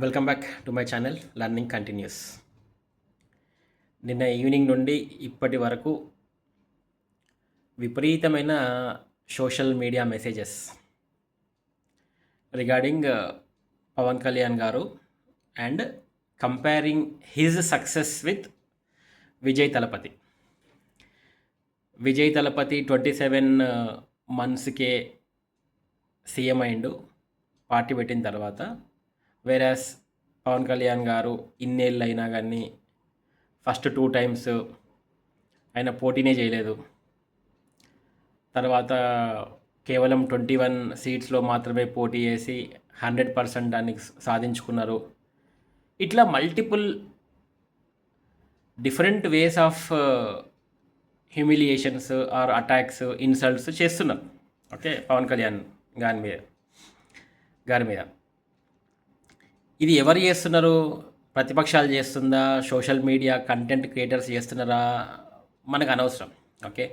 Welcome back to my channel learning continues. నిన్న evening నుండి ఇప్పటి వరకు విపరీతమైన social media messages regarding Pawan Kalyan గారు and comparing his success with Vijay Thalapathy. Vijay Thalapathy 27 మంత్స్కే సీఎం అయిండు పార్టీ పెట్టిన తర్వాత. వేరాస్ పవన్ కళ్యాణ్ గారు ఇన్నేళ్ళు అయినా కానీ ఫస్ట్ 2 టైమ్స్ ఆయన పోటీనే చేయలేదు. తర్వాత కేవలం 21 సీట్స్లో మాత్రమే పోటీ చేసి 100% దాన్ని సాధించుకున్నారు. ఇట్లా multiple different ways of humiliations or attacks, insults చేస్తున్నారు. ఓకే, పవన్ కళ్యాణ్ గారి మీద ఇది ఎవరు చేస్తున్నారు? ప్రతిపక్షాలు చేస్తుందా? సోషల్ మీడియా కంటెంట్ క్రియేటర్స్ చేస్తున్నారా? మనకు అనవసరం. ఓకే,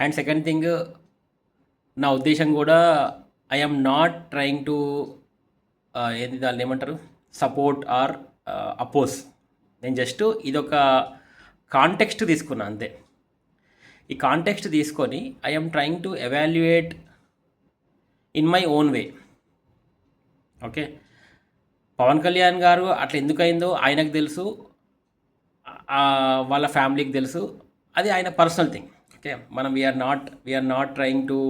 అండ్ సెకండ్ థింగ్, నా ఉద్దేశం కూడా I am not trying to ఏంది దాన్ని ఏమంటారు, సపోర్ట్ ఆర్ అపోజ్. నేను జస్ట్ ఇదొక కాంటెక్స్ట్ తీసుకున్నా అంతే. ఈ కాంటెక్స్ట్ తీసుకొని I am trying to evaluate in my own way. Okay, Pawan Kalyan garu అట్లా ఎందుకు అయిందో ఆయనకు తెలుసు, వాళ్ళ ఫ్యామిలీకి తెలుసు. అది ఆయన పర్సనల్ థింగ్. ఓకే, మనం we are not trying to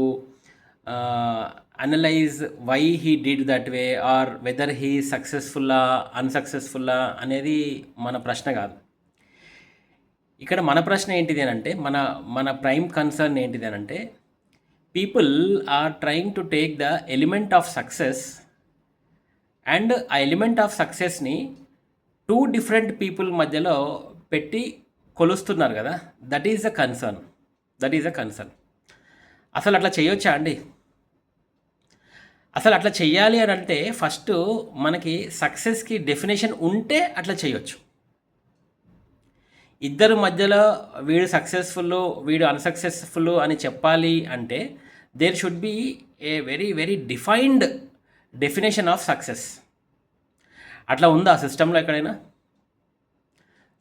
analyse why he did that way or whether he సక్సెస్ఫుల్లా అన్సక్సెస్ఫుల్లా అనేది మన ప్రశ్న కాదు. ఇక్కడ మన ప్రశ్న ఏంటిది అని అంటే, మన ప్రైమ్ కన్సర్న్ ఏంటిది అని అంటే, people are trying to take the element of success and ఆ ఎలిమెంట్ ఆఫ్ సక్సెస్ని 2 డిఫరెంట్ పీపుల్ మధ్యలో పెట్టి కొలుస్తున్నారు కదా. That is a concern. అసలు అట్లా చేయొచ్చా అండి? అసలు అట్లా చెయ్యాలి అని అంటే ఫస్ట్ మనకి సక్సెస్కి డెఫినేషన్ ఉంటే అట్లా చేయొచ్చు. ఇద్దరు మధ్యలో వీడు సక్సెస్ఫుల్, వీడు అన్సక్సెస్ఫుల్ అని చెప్పాలి అంటే there should be a very very defined definition of success. అట్లా ఉందా సిస్టంలో ఎక్కడైనా?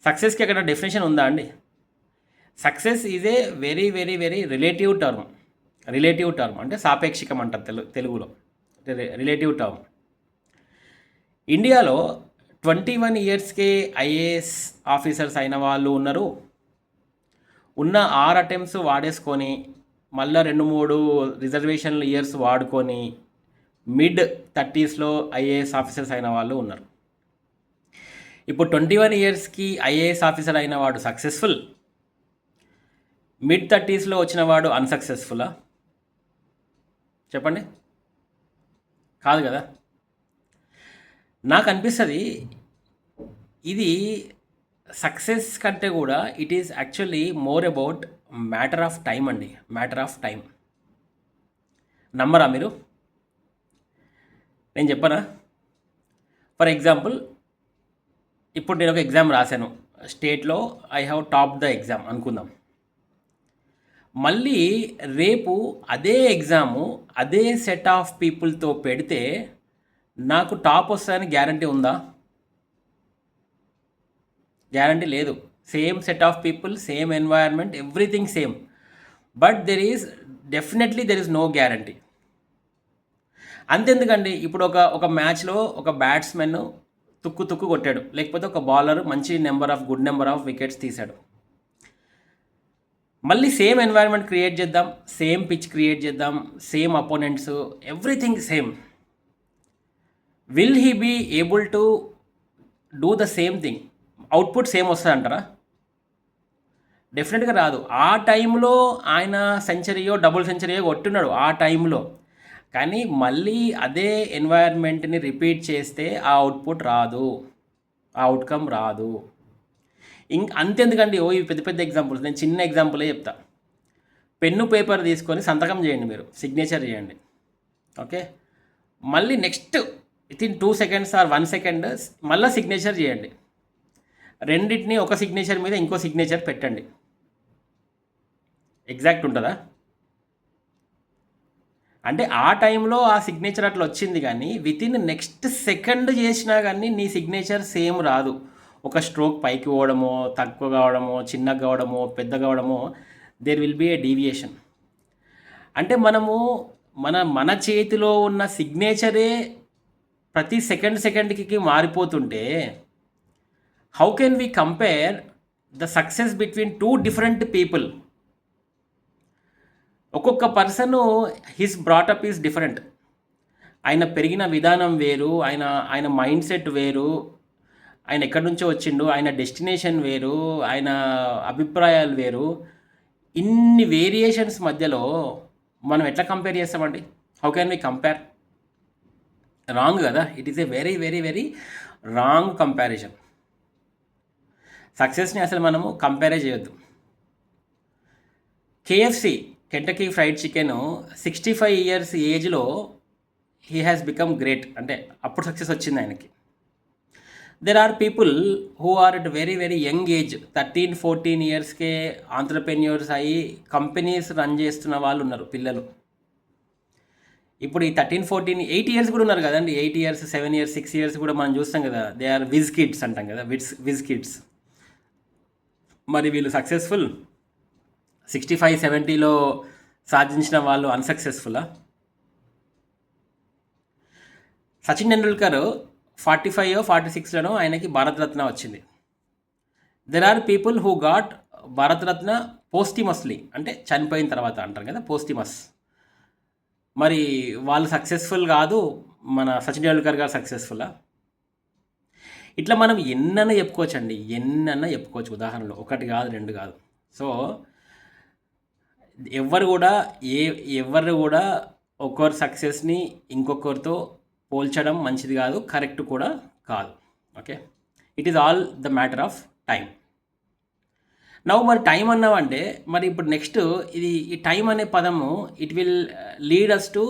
సక్సెస్కి ఎక్కడ డెఫినేషన్ ఉందా అండి? Success is a very very very relative term అంటే సాపేక్షికం అంటారు తెలుగులో. Relative term. ఇండియాలో 21 ఇయర్స్కే ఐఏఎస్ ఆఫీసర్స్ అయిన వాళ్ళు ఉన్నారు. ఉన్న 6 అటెంప్ట్స్ వాడేసుకొని మళ్ళీ 2-3 రిజర్వేషన్ ఇయర్స్ వాడుకొని మిడ్ 30స్లో ఐఏఎస్ ఆఫీసర్స్ అయిన వాళ్ళు ఉన్నారు. ఇప్పుడు 21 ఇయర్స్కి ఐఏఎస్ ఆఫీసర్ అయిన వాడు సక్సెస్ఫుల్, మిడ్ 30స్లో వచ్చిన వాడు అన్సక్సెస్ఫుల్లా? చెప్పండి. కాదు కదా. నాకు అనిపిస్తుంది ఇది సక్సెస్ కంటే కూడా it is actually more about matter of time అండి. Matter of time. నమ్మరా మీరు? నేను చెప్పనా? ఫర్ ఎగ్జాంపుల్, ఇప్పుడు నేను ఒక ఎగ్జామ్ రాశాను, స్టేట్లో I have top the exam అనుకుందాం. మళ్ళీ రేపు అదే ఎగ్జాము అదే సెట్ ఆఫ్ పీపుల్తో పెడితే నాకు టాప్ వస్తుందని గ్యారంటీ ఉందా? గ్యారంటీ లేదు. Same set of people, same environment, everything same, but there is no guarantee. అంతెందుకండి, ఇప్పుడు ఒక మ్యాచ్లో ఒక బ్యాట్స్మెన్ తుక్కు కొట్టాడు, లేకపోతే ఒక బౌలర్ మంచి గుడ్ నెంబర్ ఆఫ్ వికెట్స్ తీశాడు. మళ్ళీ సేమ్ ఎన్వైర్న్మెంట్ క్రియేట్ చేద్దాం, సేమ్ పిచ్ క్రియేట్ చేద్దాం, same opponents, everything same. Will he be able to do the same thing? Output same వస్తుంది అంటారా? డెఫినెట్గా రాదు. ఆ టైంలో ఆయన సెంచరీయో డబుల్ సెంచరీయో కొట్టున్నాడు ఆ టైంలో, కానీ మళ్ళీ అదే ఎన్వైర్న్మెంట్ని రిపీట్ చేస్తే ఆ అవుట్పుట్ రాదు, ఆ అవుట్కమ్ రాదు. అంతెందుకండి, ఇవి పెద్ద పెద్ద ఎగ్జాంపుల్స్. నేను చిన్న ఎగ్జాంపులే చెప్తా. పెన్ను పేపర్ తీసుకొని సంతకం చేయండి, మీరు సిగ్నేచర్ చేయండి. ఓకే, మళ్ళీ next within 2 seconds or 1 second మళ్ళీ సిగ్నేచర్ చేయండి. రెండింటిని ఒక సిగ్నేచర్ మీద ఇంకో సిగ్నేచర్ పెట్టండి. ఎగ్జాక్ట్ ఉంటుందా? అంటే ఆ టైంలో ఆ సిగ్నేచర్ అట్లా వచ్చింది కానీ వితిన్ నెక్స్ట్ సెకండ్ చేసినా కానీ నీ సిగ్నేచర్ సేమ్ రాదు. ఒక స్ట్రోక్ పైకి పోవడమో, తక్కువ కావడమో, చిన్నగా కావడమో, పెద్ద కావడమో, there will be a deviation. అంటే మనము మన చేతిలో ఉన్న సిగ్నేచరే ప్రతి సెకండ్కి మారిపోతుంటే how can we compare the success between two different people? ఒక్కొక్క person his brought up is different. ఆయన పెరిగిన విధానం వేరు, ఆయన మైండ్ సెట్ వేరు, ఆయన ఎక్కడి నుంచో వచ్చిండు, ఆయన డెస్టినేషన్ వేరు, ఆయన అభిప్రాయాలు వేరు. ఇన్ని వేరియేషన్స్ మధ్యలో మనం ఎట్లా కంపేర్ చేస్తామండి? How can we compare? Wrong కదా. It is a very very very wrong comparison. సక్సెస్ని అసలు మనము కంపేరే చేయొద్దు. KFC, Kentucky Fried Chicken 65 years ఏజ్లో హీ హ్యాస్ బికమ్ గ్రేట్. అంటే అప్పుడు సక్సెస్ వచ్చింది ఆయనకి. There are people who are at very very young age, 13-14 ఇయర్స్కే ఆంటర్ప్రెన్యూర్స్ అయ్యి కంపెనీస్ రన్ చేస్తున్న వాళ్ళు ఉన్నారు, పిల్లలు. ఇప్పుడు ఈ 13-14 8 ఇయర్స్ కూడా ఉన్నారు కదండి. 8 ఇయర్స్, 7 ఇయర్స్, 6 ఇయర్స్ కూడా మనం చూస్తాం కదా. దే ఆర్ విజ్ కిడ్స్ అంటాం కదా, విజ్ కిడ్స్. మరి వీళ్ళు సక్సెస్ఫుల్? 65-70లో సాధించిన వాళ్ళు అన్సక్సెస్ఫుల్లా? సచిన్ టెండూల్కర్ 45-46లోనో ఆయనకి భారతరత్న వచ్చింది. There are people who got Bharat Ratna posthumously, అంటే చనిపోయిన తర్వాత అంటారు కదా, పోస్టిమస్. మరి వాళ్ళు సక్సెస్ఫుల్ కాదు, మన సచిన్ టెండూల్కర్ గారు సక్సెస్ఫుల్లా? ఇట్లా మనం ఎన్నన్నా చెప్పుకోవచ్చు అండి, ఎన్నన్నా చెప్పుకోవచ్చు ఉదాహరణలు. ఒకటి కాదు, రెండు కాదు. సో ఎవరు కూడా ఒకరి సక్సెస్ని ఇంకొకరితో పోల్చడం మంచిది కాదు, కరెక్ట్ కూడా కాదు. Okay, it is all the matter of time. నవ్వు మరి టైం అన్నావంటే మరి ఇప్పుడు నెక్స్ట్ ఈ టైం అనే పదము it will lead us to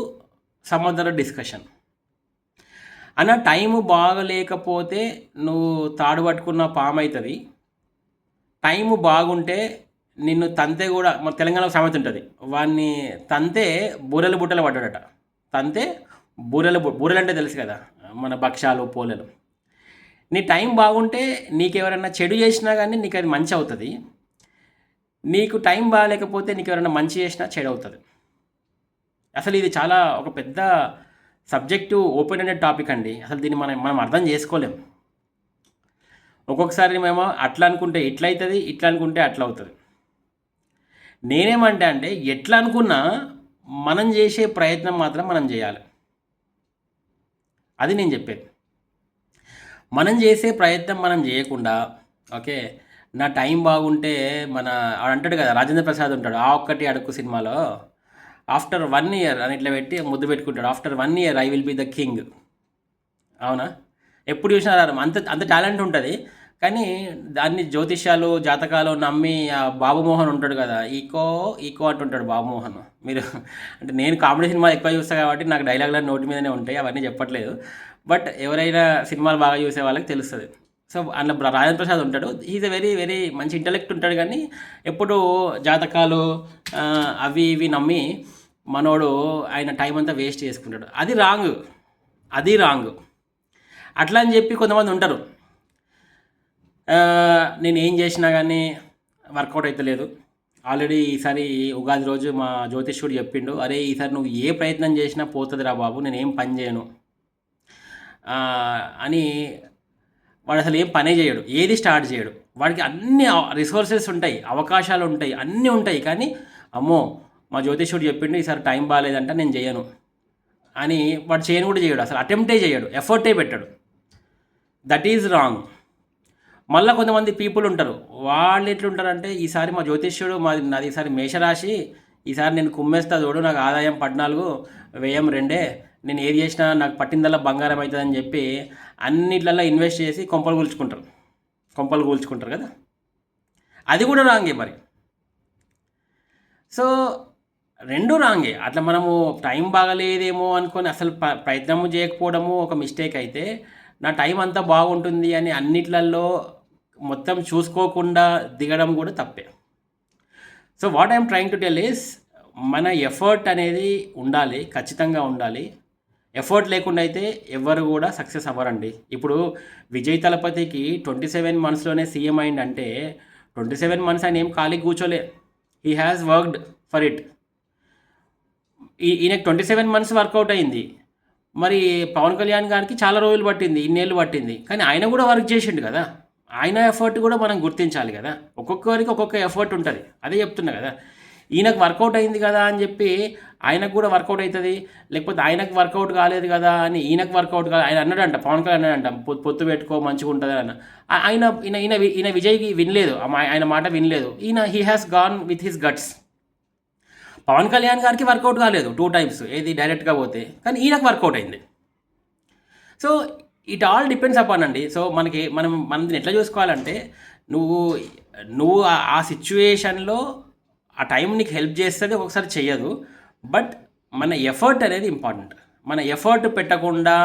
some other discussion. అన్న టైము బాగలేకపోతే నువ్వు తాడు పట్టుకున్న పాము అవుతుంది. టైము బాగుంటే నిన్ను తంతే కూడా, మన తెలంగాణలో సామెత ఉంటుంది, వాడిని తంతే బూరెలు బుట్టలు పడ్డాడట. తంతే బూరెలు అంటే తెలుసు కదా, మన భక్ష్యాలు, పోలేలు. నీ టైం బాగుంటే నీకెవరైనా చెడు చేసినా కానీ నీకు అది మంచి అవుతుంది. నీకు టైం బాగాలేకపోతే నీకు ఎవరైనా మంచి చేసినా చెడు అవుతుంది. అసలు ఇది చాలా ఒక పెద్ద సబ్జెక్టు, ఓపెన్ ఎండెడ్ టాపిక్ అండి. అసలు దీన్ని మనం అర్థం చేసుకోలేం. ఒక్కొక్కసారి మేము అట్లా అనుకుంటే ఇట్లా అవుతుంది, ఇట్లా అనుకుంటే అట్లా అవుతుంది. నేనేమంటే అంటే ఎట్లా అనుకున్నా మనం చేసే ప్రయత్నం మాత్రం మనం చేయాలి. అది నేను చెప్పేది. మనం చేసే ప్రయత్నం మనం చేయకుండా, ఓకే నా టైం బాగుంటే అంటాడు కదా, రాజేంద్ర ప్రసాద్ ఉంటాడు ఆ ఒక్కటి అడుక్కు సినిమాలో, ఆఫ్టర్ 1 ఇయర్ అని ఇట్లా పెట్టి ముద్దు పెట్టుకుంటాడు, after 1 year I will be the king. అవునా? ఎప్పుడు చూసినా అంత టాలెంట్ ఉంటుంది. కానీ దాన్ని జ్యోతిష్యాలు, జాతకాలు నమ్మి బాబుమోహన్ ఉంటాడు కదా, ఈకో అంటుంటాడు బాబుమోహన్. మీరు అంటే నేను కామెడీ సినిమాలు ఎక్కువ చూస్తాను కాబట్టి నాకు డైలాగ్లు నోటి మీదనే ఉంటాయి, అవన్నీ చెప్పట్లేదు. బట్ ఎవరైనా సినిమాలు బాగా చూసే వాళ్ళకి తెలుస్తుంది. సో అందులో రాజేంద్ర ప్రసాద్ ఉంటాడు. ఈజ్ ఎ వెరీ వెరీ మంచి ఇంటలెక్ట్ ఉంటాడు. కానీ ఎప్పుడు జాతకాలు అవి ఇవి నమ్మి మనోడు ఆయన టైం అంతా వేస్ట్ చేసుకుంటాడు. అది రాంగ్. అట్లా అని చెప్పి కొంతమంది ఉంటారు, నేను ఏం చేసినా కానీ వర్కౌట్ అవుతలేదు. ఆల్రెడీ ఈసారి ఉగాది రోజు మా జ్యోతిష్యుడు చెప్పిండు, అరే ఈసారి నువ్వు ఏ ప్రయత్నం చేసినా పోతుందిరా బాబు, నేనేం పని చేయను అని. వాడు అసలు ఏం పనే చేయడు, ఏది స్టార్ట్ చేయడు. వాడికి అన్ని రిసోర్సెస్ ఉంటాయి, అవకాశాలు ఉంటాయి, అన్నీ ఉంటాయి. కానీ అమ్మో మా జ్యోతిష్యుడు చెప్పిండు ఈసారి టైం బాగాలేదంట నేను చేయను అని వాడు చేయను కూడా చేయడు, అసలు అటెంప్టే చేయడు, ఎఫర్టే పెట్టాడు. That is wrong. మళ్ళీ కొంతమంది పీపుల్ ఉంటారు, వాళ్ళు ఎట్లుంటారంటే ఈసారి మా జ్యోతిష్యుడు నాది ఈసారి మేషరాశి, ఈసారి నేను కుమ్మేస్తా చూడు, నాకు ఆదాయం 14, వ్యయం 2, నేను ఏది చేసినా నాకు పట్టిందల్లా బంగారం అవుతుందని చెప్పి అన్నిట్లలో ఇన్వెస్ట్ చేసి కొంపలు కూల్చుకుంటారు కదా. అది కూడా రాంగే మరి. సో రెండు రాంగే. అట్లా మనము టైం బాగలేదేమో అనుకొని అసలు ప్రయత్నము చేయకపోవడము ఒక మిస్టేక్ అయితే, నా టైం అంతా బాగుంటుంది అని అన్నిట్లలో మొత్తం చూసుకోకుండా దిగడం కూడా తప్పే. So what I'm trying to tell is, మన ఎఫర్ట్ అనేది ఉండాలి, ఖచ్చితంగా ఉండాలి. ఎఫర్ట్ లేకుండా అయితే ఎవ్వరు కూడా సక్సెస్ అవ్వరండి. ఇప్పుడు విజయ్ తలపతికి 27 మంత్స్‌లోనే సీఎం అయిండంటే 27 మంత్స్ ఆయన ఏం ఖాళీగా కూర్చోలే. He has worked for it. ఈయనకి 27 మంత్స్ వర్కౌట్ అయింది. మరి పవన్ కళ్యాణ్ గారికి చాలా రోజులు పట్టింది, ఇన్నేళ్ళు పట్టింది. కానీ ఆయన కూడా వర్క్ చేసిండు కదా! ఆయన ఎఫర్ట్ కూడా మనం గుర్తించాలి కదా! ఒక్కొక్కరికి ఒక్కొక్క ఎఫర్ట్ ఉంటుంది. అదే చెప్తున్నా కదా! ఈయనకు వర్కౌట్ అయింది కదా అని చెప్పి ఆయనకు కూడా వర్కౌట్ అవుతుంది, లేకపోతే ఆయనకు వర్కౌట్ కాలేదు కదా అని ఈయనకు వర్కౌట్ కాదు. ఆయన అన్నాడంట, పవన్ కళ్యాణ్ అన్నాడంట, పొత్తు పెట్టుకో మంచిగా ఉంటుంది అన్న. ఆయన ఈయన ఈయన ఈయన విజయ్కి వినలేదు, ఆయన మాట వినలేదు. ఈయన he has gone with his guts. Pawan Kalyan గారికి వర్కౌట్ కాలేదు 2 టైమ్స్, ఏది డైరెక్ట్గా పోతే, కానీ ఈయనకు వర్కౌట్ అయింది. So it all depends upon అండి. సో మనం ఎట్లా చూసుకోవాలంటే, నువ్వు నువ్వు ఆ సిచ్యువేషన్లో ఆ టైం నీకు హెల్ప్ చేస్తుంది, ఒకసారి చెయ్యదు. బట్ మన ఎఫర్ట్ అనేది ఇంపార్టెంట్. మన ఎఫర్ట్ పెట్టకుండా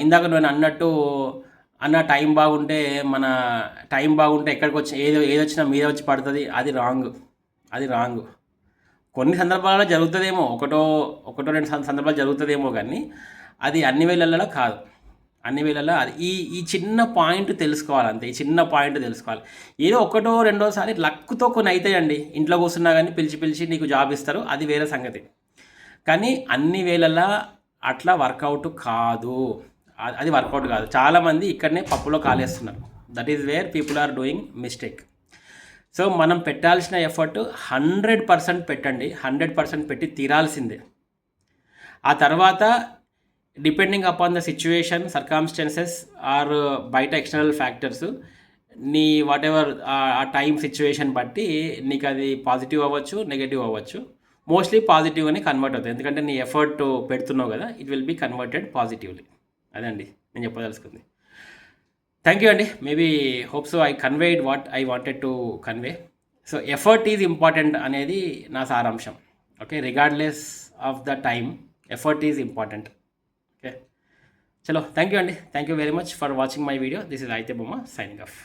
ఇందాక నేను అన్నట్టు టైం బాగుంటే ఎక్కడికి వచ్చి ఏదొచ్చినా మీద వచ్చి పడుతుంది. అది రాంగ్. కొన్ని సందర్భాలలో జరుగుతుందేమో, ఒకటో రెండు సందర్భాలు జరుగుతుందేమో, కానీ అది అన్ని వేళల్లో కాదు. అన్ని వేళల్లో అది ఈ చిన్న పాయింట్ తెలుసుకోవాలి అంతే. ఈ చిన్న పాయింట్ తెలుసుకోవాలి. ఏదో ఒకటో రెండోసారి లక్తో కొన్ని అవుతాయండి. ఇంట్లో కూర్చున్నా కానీ పిలిచి నీకు జాబ్ ఇస్తారు, అది వేరే సంగతి. కానీ అన్ని వేళల్లో అట్లా వర్కౌట్ కాదు. అది వర్కౌట్ కాదు. చాలామంది ఇక్కడనే పప్పులో కాలేస్తున్నారు. That is where people are doing mistake. So మనం పెట్టాల్సిన ఎఫర్ట్ 100% పెట్టండి. 100% పెట్టి తీరాల్సిందే. ఆ తర్వాత depending upon the situation, circumstances or బయట ఎక్స్టర్నల్ ఫ్యాక్టర్స్, నీ వాట్ ఎవర్ ఆ టైం సిచ్యువేషన్ బట్టి నీకు అది పాజిటివ్ అవ్వచ్చు, నెగటివ్ అవ్వచ్చు. మోస్ట్లీ పాజిటివ్గానే కన్వర్ట్ అవుతుంది. ఎందుకంటే నీ ఎఫర్ట్ పెడుతున్నావు కదా, it will be converted positively. అదండి నేను చెప్పదలుచుకుంది. థ్యాంక్ యూ అండి. Maybe hope so I conveyed what I wanted to convey. So effort is important అనేది నా సారాంశం. Okay, regardless of the time, effort is important. Okay, చలో, థ్యాంక్ యూ అండి. Thank you very much for watching my video. This is అయితే బొమ్మ signing off.